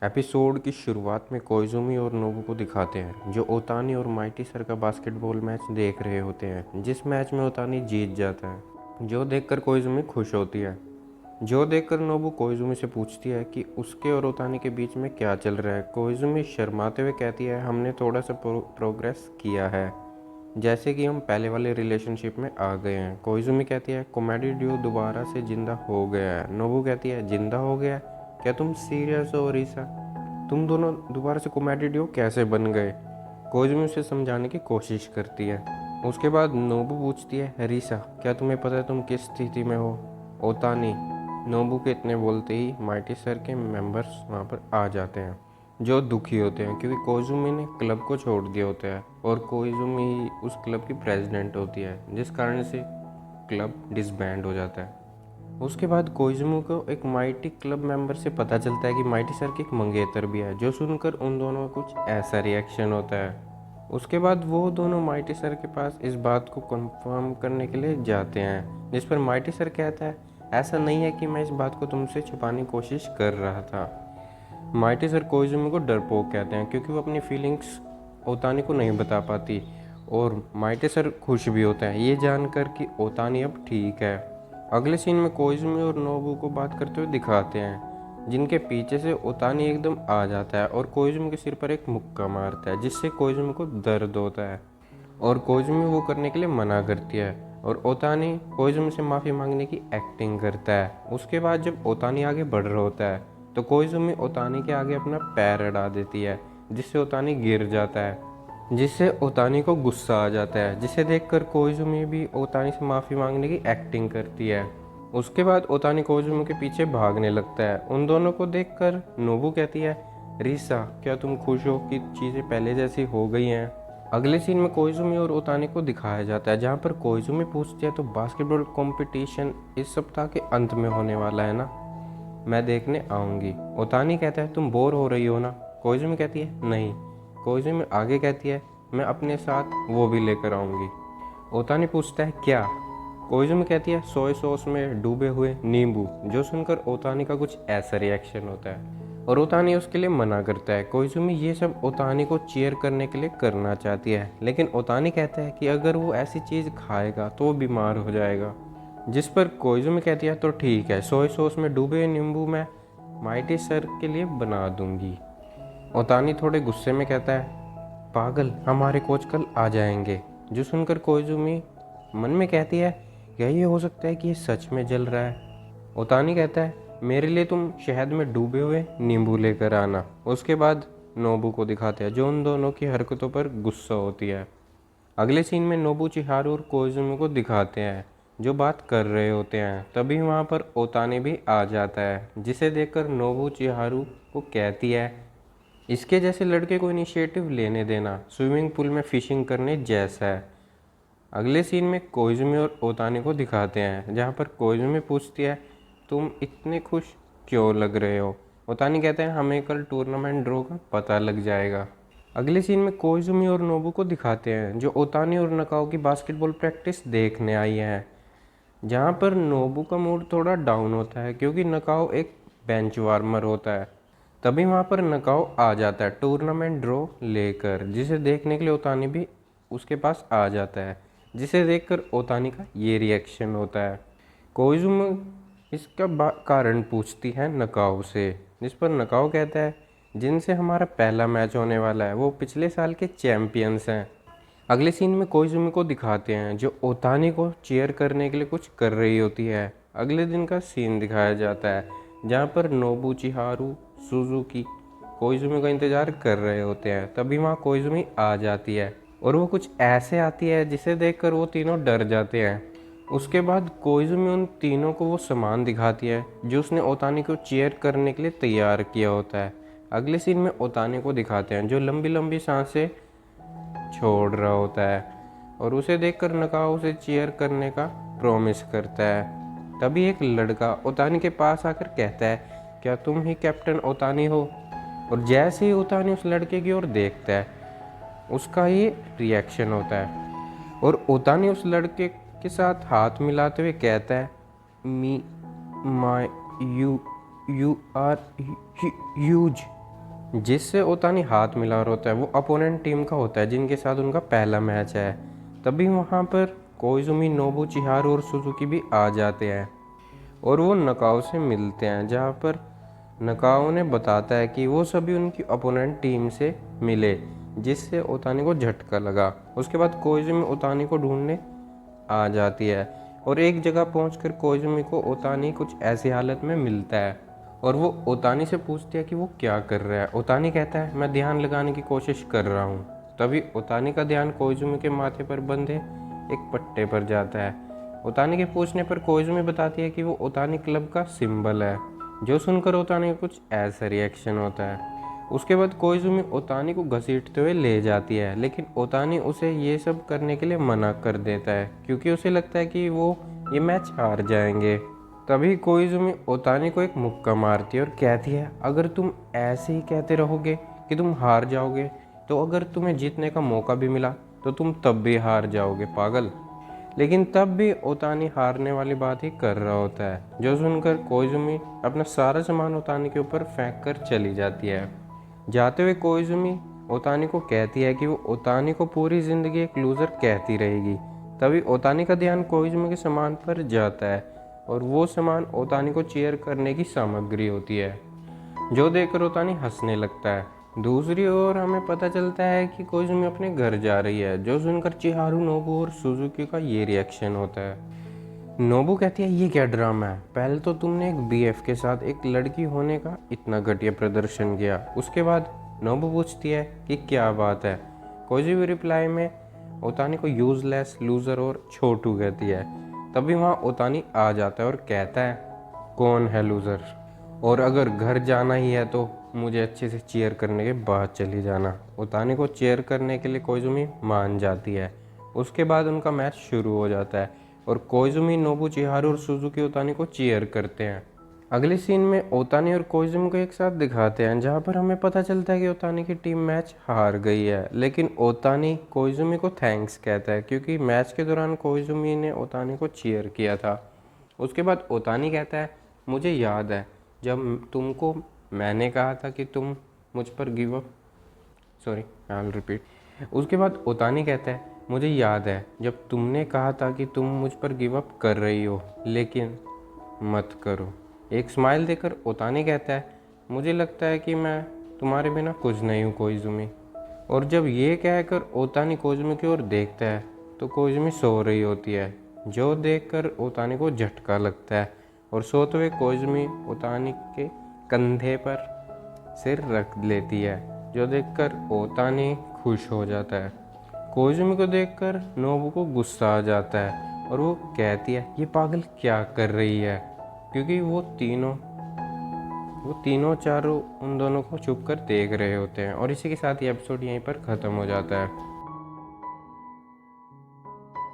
Episode की शुरुआत में कोइजुमी और नोबू को दिखाते हैं जो ओतानी और माइटी सर का बास्केटबॉल मैच देख रहे होते हैं, जिस मैच में ओतानी जीत जाता है। जो देखकर कोइजुमी खुश होती है। जो देखकर नोबू कोइजुमी से पूछती है कि उसके और ओतानी के बीच में क्या चल रहा है। कोइजुमी शर्माते हुए कहती है, हमने थोड़ा सा प्रोग्रेस किया है, जैसे कि हम पहले वाले रिलेशनशिप में आ गए हैं। कोइजुमी कहती है, कॉमेडी ड्यू दोबारा से जिंदा हो गया है। नोबू कहती है, जिंदा हो गया है? क्या तुम सीरियस हो रिसा? तुम दोनों दोबारा से कॉमेडी ड्यू कैसे बन गए? कोइजुमी उसे समझाने की कोशिश करती है। उसके बाद नोबू पूछती है, रिसा क्या तुम्हें पता है तुम किस स्थिति में हो? ओतानी। नोबू के इतने बोलते ही माइटी सर के मेंबर्स वहाँ पर आ जाते हैं, जो दुखी होते हैं क्योंकि कोइजुमी ने क्लब को छोड़ दिया होता है और कोइजुमी उस क्लब की प्रेसिडेंट होती है, जिस कारण से क्लब डिसबैंड हो जाता है। उसके बाद कोइजुमी को एक माइटी क्लब मेंबर से पता चलता है कि माइटी सर की एक मंगेतर भी है, जो सुनकर उन दोनों का कुछ ऐसा रिएक्शन होता है। उसके बाद वो दोनों माइटी सर के पास इस बात को कंफर्म करने के लिए जाते हैं, जिस पर माइटी सर कहता है, ऐसा नहीं है कि मैं इस बात को तुमसे छुपाने की कोशिश कर रहा था। माइटी सर कोइजुमी को डरपोक कहते हैं क्योंकि वो अपनी फीलिंग्स ओतानी को नहीं बता पाती, और माइटी सर खुश भी होता है ये जानकर कि ओतानी अब ठीक है। अगले सीन में कोइजुमी और नोबू को बात करते हुए दिखाते हैं, जिनके पीछे से ओतानी एकदम आ जाता है और कोइजुमी के सिर पर एक मुक्का मारता है, जिससे कोइजुमी को दर्द होता है और कोइजुमी वो करने के लिए मना करती है और ओतानी कोइजुमी से माफ़ी मांगने की एक्टिंग करता है। उसके बाद जब ओतानी आगे बढ़ रहा होता है तो कोइजुमी ओतानी के आगे अपना पैर अड़ा देती है, जिससे ओतानी गिर जाता है, जिससे ओतानी को गुस्सा आ जाता है, जिसे देखकर कोइजुमी भी ओतानी से माफ़ी मांगने की एक्टिंग करती है। उसके बाद ओतानी कोइजुमी के पीछे भागने लगता है। उन दोनों को देखकर नोबू कहती है, रिसा क्या तुम खुश हो कि चीज़ें पहले जैसी हो गई हैं? अगले सीन में कोइजुमी और ओतानी को दिखाया जाता है, जहाँ पर कोइजुमी पूछती है, तो बास्केटबॉल कंपटीशन इस सप्ताह के अंत में होने वाला है ना? मैं देखने आऊँगी। ओतानी कहता है, तुम बोर हो रही हो ना? कोइजुमी कहती है, नहीं। कोइजुमी आगे कहती है, मैं अपने साथ वो भी लेकर आऊँगी। ओतानी पूछता है, क्या? कोइजुमी कहती है, सोया सॉस में डूबे हुए नींबू। जो सुनकर ओतानी का कुछ ऐसा रिएक्शन होता है और ओतानी उसके लिए मना करता है। कोइजुमी ये सब ओतानी को चीयर करने के लिए करना चाहती है, लेकिन ओतानी कहता है कि अगर वो ऐसी चीज़ खाएगा तो वो बीमार हो जाएगा, जिस पर कोइजुमी कहती है, तो ठीक है, सोया सॉस में डूबे नींबू मैं माइटी सर के लिए बना दूंगी। ओतानी थोड़े गुस्से में कहता है, पागल, हमारे कोच कल आ जाएंगे। जो सुनकर कोइजुमी मन में कहती है, क्या ये हो सकता है कि ये सच में जल रहा है? ओतानी कहता है, मेरे लिए तुम शहद में डूबे हुए नींबू लेकर आना। उसके बाद नोबू को दिखाते हैं, जो उन दोनों की हरकतों पर गुस्सा होती है। अगले सीन में नोबू चिहारू और कोइजुमी को दिखाते हैं, जो बात कर रहे होते हैं। तभी वहाँ पर ओतानी भी आ जाता है, जिसे देखकर नोबू चिहारू को कहती है, इसके जैसे लड़के को इनिशिएटिव लेने देना स्विमिंग पूल में फिशिंग करने जैसा है। अगले सीन में कोइजुमी और ओतानी को दिखाते हैं, जहाँ पर कोइजुमी पूछती है, तुम इतने खुश क्यों लग रहे हो? ओतानी कहते हैं, हमें कल टूर्नामेंट ड्रॉ का पता लग जाएगा। अगले सीन में कोइजुमी और नोबू को दिखाते हैं, जो ओतानी और नकाओ की बास्केटबॉल प्रैक्टिस देखने आई हैं, जहाँ पर नोबू का मूड थोड़ा डाउन होता है क्योंकि नकाओ एक बेंच वार्मर होता है। तभी वहाँ पर नकाओ आ जाता है टूर्नामेंट ड्रॉ लेकर, जिसे देखने के लिए ओतानी भी उसके पास आ जाता है, जिसे देखकर ओतानी का ये रिएक्शन होता है। कोइजुमी इसका कारण पूछती है नकाओ से, जिस पर नकाओ कहता है, जिनसे हमारा पहला मैच होने वाला है वो पिछले साल के चैंपियंस हैं। अगले सीन में कोइजुमी को दिखाते हैं, जो ओतानी को चीयर करने के लिए कुछ कर रही होती है। अगले दिन का सीन दिखाया जाता है, जहाँ पर नोबू, चिहारू, सुजुकी कोइजुमी का इंतज़ार कर रहे होते हैं। तभी वहाँ कोइजुमी आ जाती है और वो कुछ ऐसे आती है जिसे देखकर वो तीनों डर जाते हैं। उसके बाद कोइजुमी उन तीनों को वो सामान दिखाती है जो उसने ओतानी को चीयर करने के लिए तैयार किया होता है। अगले सीन में ओतानी को दिखाते हैं, जो लंबी लंबी सांसें छोड़ रहा होता है और उसे देखकर नकाओ उसे चीयर करने का प्रॉमिस करता है। तभी एक लड़का ओतानी के पास आकर कहता है, क्या तुम ही कैप्टन ओतानी हो? और जैसे ही ओतानी उस लड़के की ओर देखता है, उसका ये रिएक्शन होता है और ओतानी उस लड़के के साथ हाथ मिलाते हुए कहता है, मी माई यू आर ह्यूज। जिससे ओतानी हाथ मिला रहा होता है वो अपोनेंट टीम का होता है जिनके साथ उनका पहला मैच है। तभी वहाँ पर कोइजुमी, नोबु, चिहारू और सुजुकी भी आ जाते हैं और वो नकाओ से मिलते हैं, जहाँ पर नकाओ ने बताता है कि वो सभी उनकी अपोनेंट टीम से मिले, जिससे ओतानी को झटका लगा। उसके बाद कोइजुमी ओतानी को ढूंढने आ जाती है और एक जगह पहुंचकर कोइजुमी को ओतानी कुछ ऐसी हालत में मिलता है और वो ओतानी से पूछती है कि वो क्या कर रहा है। ओतानी कहता है मैं ध्यान लगाने की कोशिश कर रहा हूँ। तभी ओतानी का ध्यान कोइजुमी के माथे पर बंधे एक पट्टे पर जाता है। ओतानी के पूछने पर कोइजुमी बताती है कि वो ओतानी क्लब का सिंबल है, जो सुनकर ओतानी का कुछ ऐसा रिएक्शन होता है। उसके बाद कोइजुमी ओतानी को घसीटते हुए ले जाती है, लेकिन ओतानी उसे ये सब करने के लिए मना कर देता है क्योंकि उसे लगता है कि वो ये मैच हार जाएंगे। तभी कोइजुमी ओतानी को एक मुक्का मारती है और कहती है अगर तुम ऐसे ही कहते रहोगे कि तुम हार जाओगे तो अगर तुम्हें जीतने का मौका भी मिला तो तुम तब भी हार जाओगे पागल। लेकिन तब भी ओतानी हारने वाली बात ही कर रहा होता है, जो सुनकर कोइजुमी अपना सारा सामान ओतानी के ऊपर फेंक कर चली जाती है। जाते हुए कोइजुमी ओतानी को कहती है कि वो ओतानी को पूरी जिंदगी एक लूज़र कहती रहेगी। तभी ओतानी का ध्यान कोइजुमी के सामान पर जाता है और वो सामान ओतानी को चीयर करने की सामग्री होती है, जो देखकर ओतानी हंसने लगता है। दूसरी ओर हमें पता चलता है कि कोइजुमी अपने घर जा रही है, जो सुनकर चिहारू, नोबू और सुजुकी का ये रिएक्शन होता है। नोबू कहती है ये क्या ड्रामा है, पहले तो तुमने एक बीएफ के साथ एक लड़की होने का इतना घटिया प्रदर्शन किया। उसके बाद नोबू पूछती है कि क्या बात है। कोइजुमी रिप्लाई में ओतानी को यूजलेस, लूज़र और छोटू कहती है। तभी वहाँ ओतानी आ जाता है और कहता है कौन है लूज़र, और अगर घर जाना ही है तो मुझे अच्छे से चीयर करने के बाद चली जाना। ओतानी को चीयर करने के लिए कोइजुमी मान जाती है। उसके बाद उनका मैच शुरू हो जाता है और कोइजुमी, नोबू, चिहारू और सुजुकी ओतानी को चीयर करते हैं। अगले सीन में ओतानी और कोइजुमी को एक साथ दिखाते हैं, जहाँ पर हमें पता चलता है कि ओतानी की टीम मैच हार गई है, लेकिन ओतानी कोइजुमी को थैंक्स कहता है क्योंकि मैच के दौरान कोइजुमी ने ओतानी को चीयर किया था। उसके बाद ओतानी कहता है मुझे याद है जब तुमको मैंने कहा था कि तुम मुझ पर give up, sorry I will repeat. उसके बाद ओतानी कहता है मुझे याद है जब तुमने कहा था कि तुम मुझ पर गिव अप कर रही हो, लेकिन मत करो। एक स्माइल देकर ओतानी कहता है मुझे लगता है कि मैं तुम्हारे बिना कुछ नहीं हूँ कोइजुमी। और जब ये कहकर ओतानी कोइजुमी की ओर देखता है तो कोइजुमी सो रही होती है, जो देखकर ओतानी को झटका लगता है और सोते हुए कोइजुमी ओतानी के कंधे पर सिर रख लेती है, जो देखकर ओतानी खुश हो जाता है। कोइजुमी को देखकर नोबू को गुस्सा आ जाता है और वो कहती है ये पागल क्या कर रही है, क्योंकि वो तीनों चारों उन दोनों को छुप कर देख रहे होते हैं। और इसी के साथ ये एपिसोड यहीं पर ख़त्म हो जाता है।